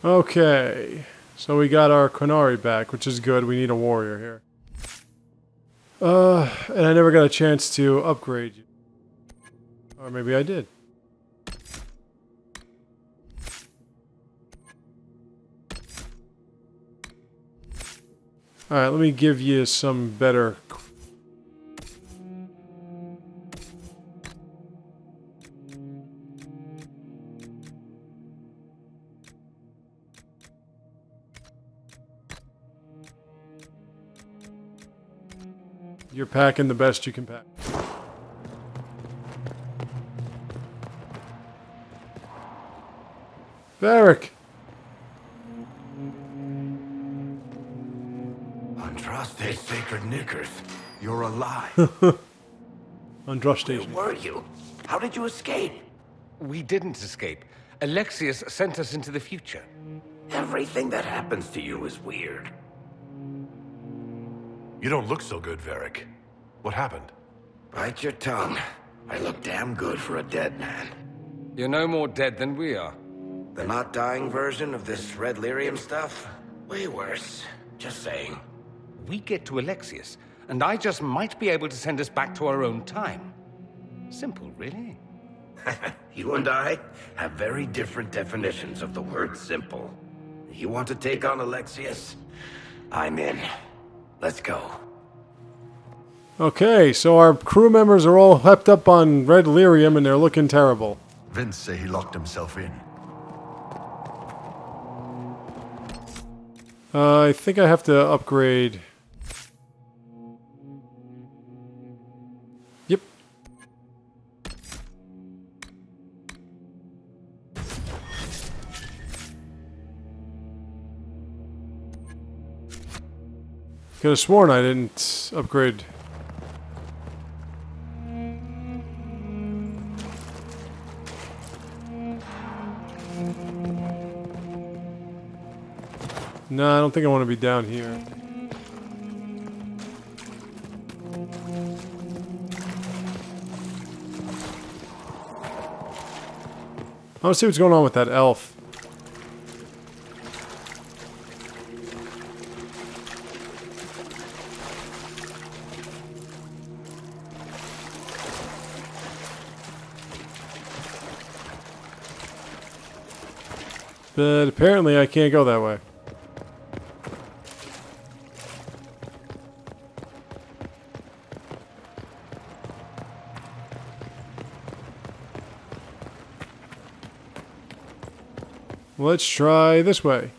Okay. So we got our Qunari back, which is good. We need a warrior here. And I never got a chance to upgrade you. Or maybe I did. Alright, let me give you some better... You're packing the best you can pack. Varric! Andraste Sacred Knickers, you're alive. Andraste. Where were you? How did you escape? We didn't escape. Alexius sent us into the future. Everything that happens to you is weird. You don't look so good, Varric. What happened? Bite your tongue. I look damn good for a dead man. You're no more dead than we are. The not dying version of this red lyrium stuff? Way worse. Just saying. We get to Alexius, and I just might be able to send us back to our own time. Simple, really. You and I have very different definitions of the word simple. You want to take on Alexius? I'm in. Let's go. Okay, so our crew members are all hepped up on red lyrium and they're looking terrible. Vince say he locked himself in. I think I have to upgrade. Yep. Could have sworn I didn't upgrade. No, I don't think I want to be down here. I want to see what's going on with that elf. But apparently I can't go that way. Let's try this way.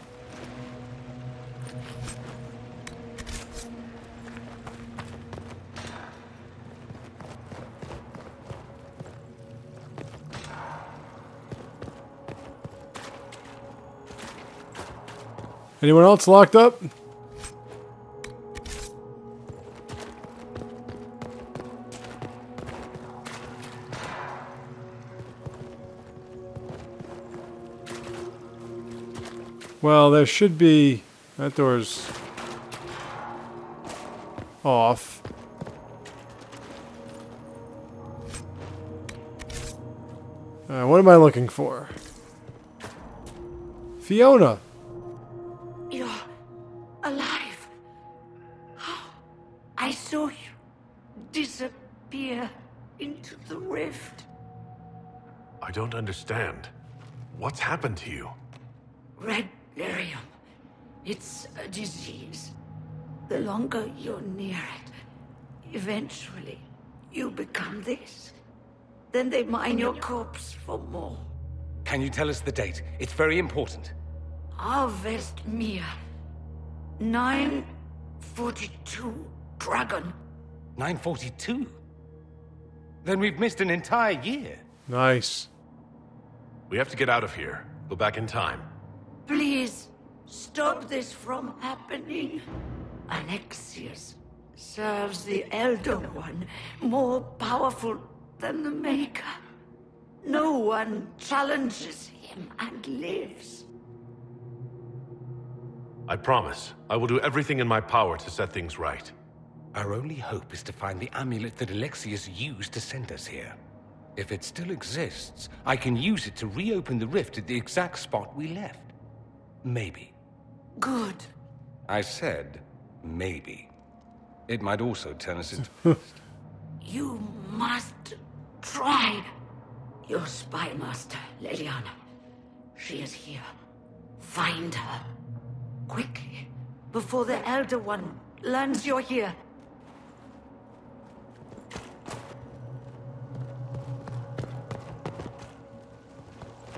Anyone else locked up? Well, there should be... That door's off. What am I looking for? Fiona! You're alive. I saw you disappear into the rift. I don't understand. What's happened to you? Red lyrium. It's a disease. The longer you're near it, eventually you become this. Then they mine your corpse for more. Can you tell us the date? It's very important. Harvest Mia. 942 Dragon. 942? Then we've missed an entire year. Nice. We have to get out of here. Go back in time. Please, stop this from happening. Alexius serves the Elder One, more powerful than the Maker. No one challenges him and lives. I promise. I will do everything in my power to set things right. Our only hope is to find the amulet that Alexius used to send us here. If it still exists, I can use it to reopen the rift at the exact spot we left. Maybe. Good. I said, maybe. It might also turn us into... You must try. Your spy master, Leliana. She is here. Find her. Quickly. Before the Elder One learns you're here.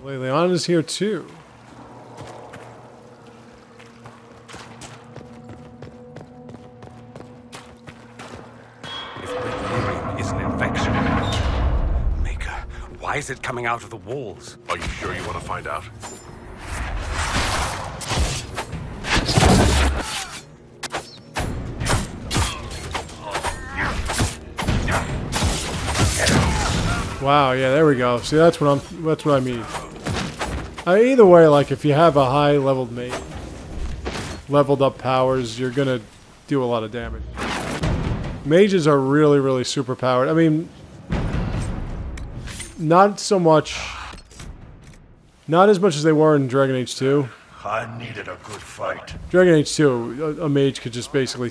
Leliana's here too. If delirium is an infection... Maker, why is it coming out of the walls? Are you sure you want to find out? Wow, yeah, there we go. See, that's what I mean. Either way, like if you have a high leveled mate, leveled up powers, you're gonna do a lot of damage. Mages are really, really super powered. I mean, not so much, not as much as they were in Dragon Age 2. I needed a good fight. Dragon Age 2, a mage could just basically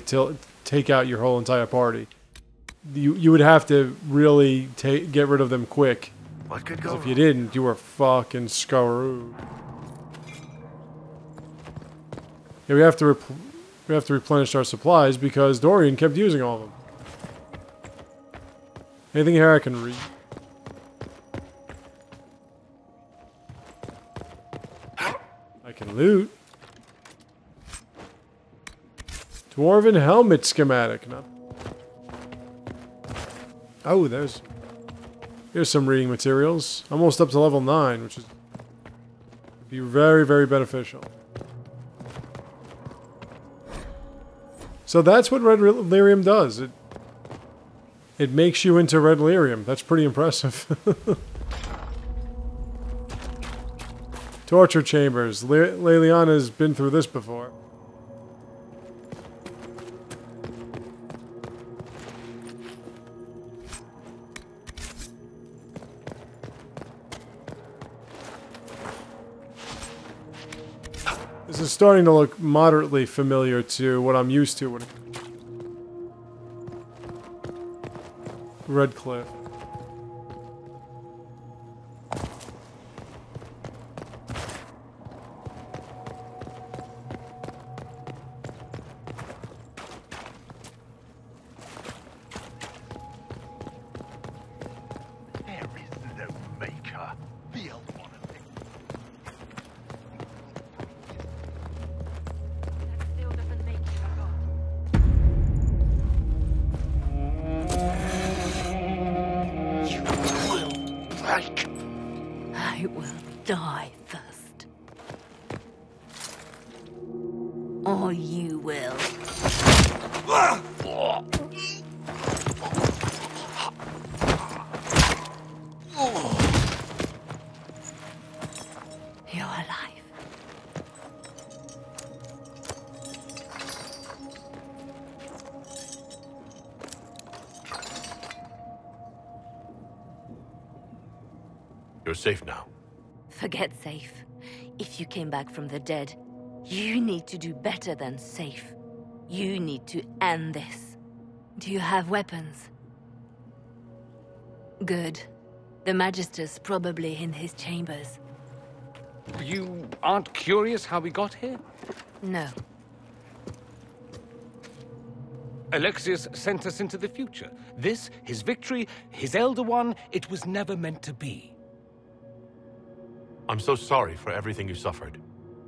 take out your whole entire party. You would have to really get rid of them quick. What could go If you didn't, you were fucking screwed. Yeah, we have to replenish our supplies because Dorian kept using all of them. Anything here I can read? I can loot. Dwarven helmet schematic. Not. Oh, there's some reading materials. Almost up to level 9, which is be very, very beneficial. So that's what red lyrium does. It makes you into red lyrium. That's pretty impressive. Torture chambers. Leliana's been through this before. This is starting to look moderately familiar to what I'm used to. Red Cliff. like? I will die first. Or you will. You're alive. You're safe now. Forget safe. If you came back from the dead, you need to do better than safe. You need to end this. Do you have weapons? Good. The Magister's probably in his chambers. You aren't curious how we got here? No. Alexius sent us into the future. This, his victory, his Elder One, it was never meant to be. I'm so sorry for everything you suffered.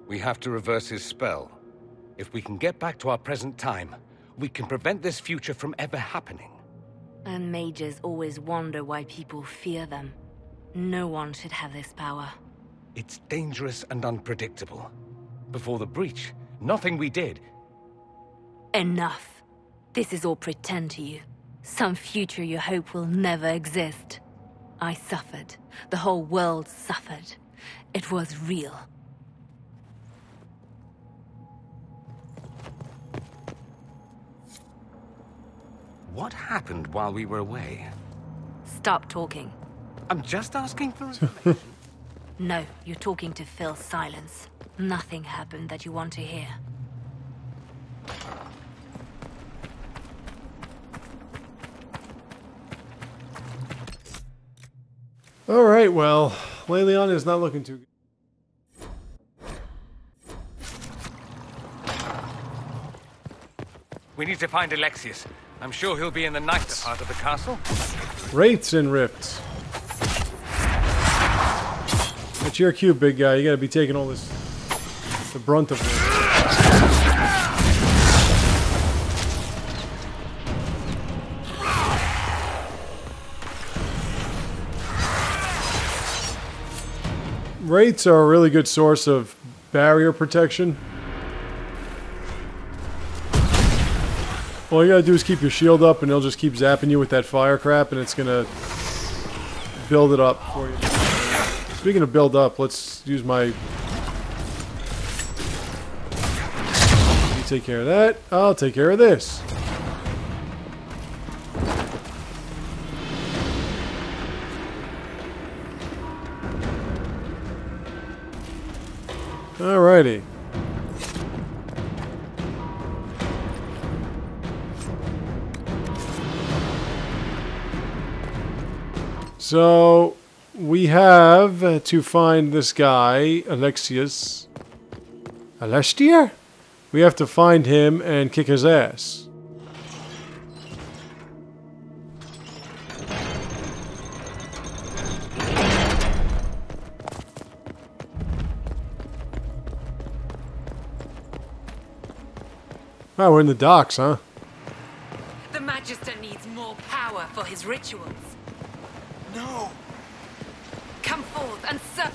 We have to reverse his spell. If we can get back to our present time, we can prevent this future from ever happening. And mages always wonder why people fear them. No one should have this power. It's dangerous and unpredictable. Before the breach, nothing we did. Enough. This is all pretend to you. Some future you hope will never exist. I suffered. The whole world suffered. It was real. What happened while we were away? Stop talking. I'm just asking for information. No, you're talking to fill silence. Nothing happened that you want to hear. All right, well, Leliana is not looking too good. We need to find Alexius. I'm sure he'll be in the nicer part of the castle. Wraiths and rifts. It's your cue, big guy. You gotta be taking all this, the brunt of it. Wraiths are a really good source of barrier protection. All you gotta do is keep your shield up and they'll just keep zapping you with that fire crap and it's gonna build it up for you. Speaking of build up, let's use my... You take care of that, I'll take care of this. Alrighty. So, we have to find this guy, Alexius. Alestier? We have to find him and kick his ass. Oh, we're in the docks, huh? The Magister needs more power for his rituals. No! Come forth and serve.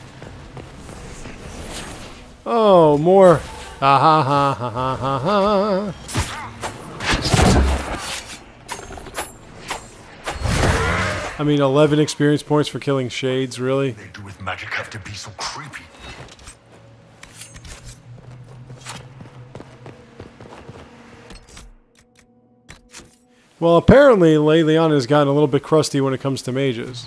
Oh, more. Ha ha ha ha ha ha ha. I mean, 11 experience points for killing shades, really? They do with magic have to be so creepy. Well, apparently, Leliana has gotten a little bit crusty when it comes to mages.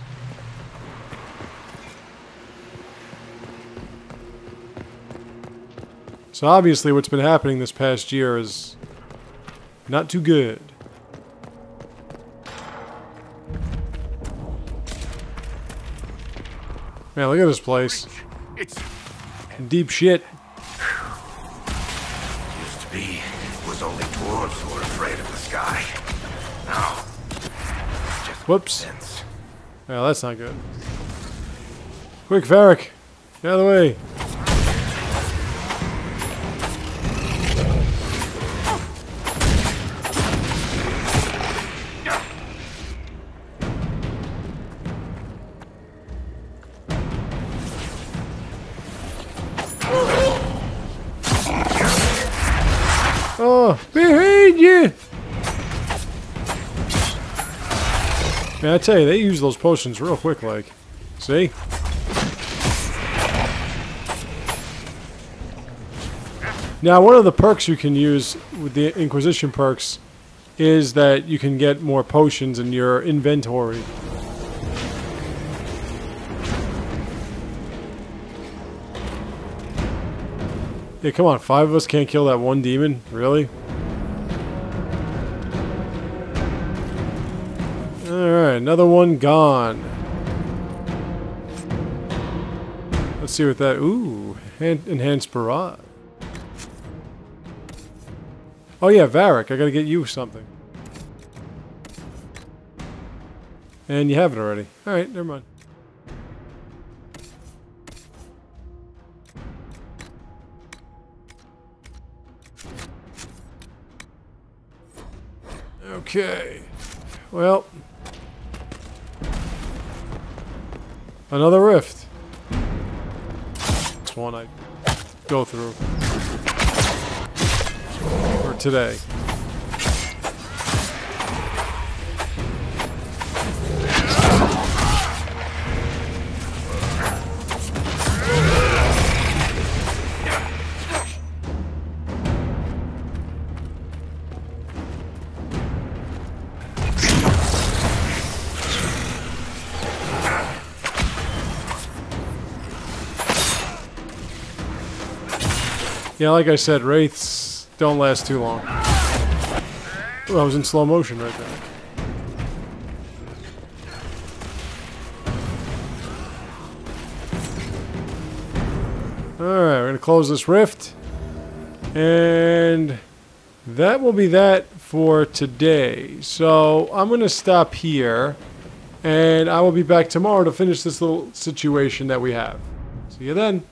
So obviously what's been happening this past year is not too good. Man, look at this place. It's deep shit. used to be it was only dwarves who were afraid of the sky. Now, Whoops. Well, that's not good. Quick, Varric. Get out of the way. Man, I tell you, they use those potions real quick, like. See? Now, one of the perks you can use with the Inquisition perks is that you can get more potions in your inventory. Yeah, come on, 5 of us can't kill that one demon? Really? Alright, another one gone. Let's see what that... Ooh, enhanced barrage. Oh yeah, Varric, I gotta get you something. And you have it already. Alright, never mind. Okay. Well. Another rift. That's one I go through. For today. Yeah, like I said, wraiths don't last too long. Ooh, I was in slow motion right there. Alright, we're going to close this rift. And that will be that for today. So I'm going to stop here. And I will be back tomorrow to finish this little situation that we have. See you then.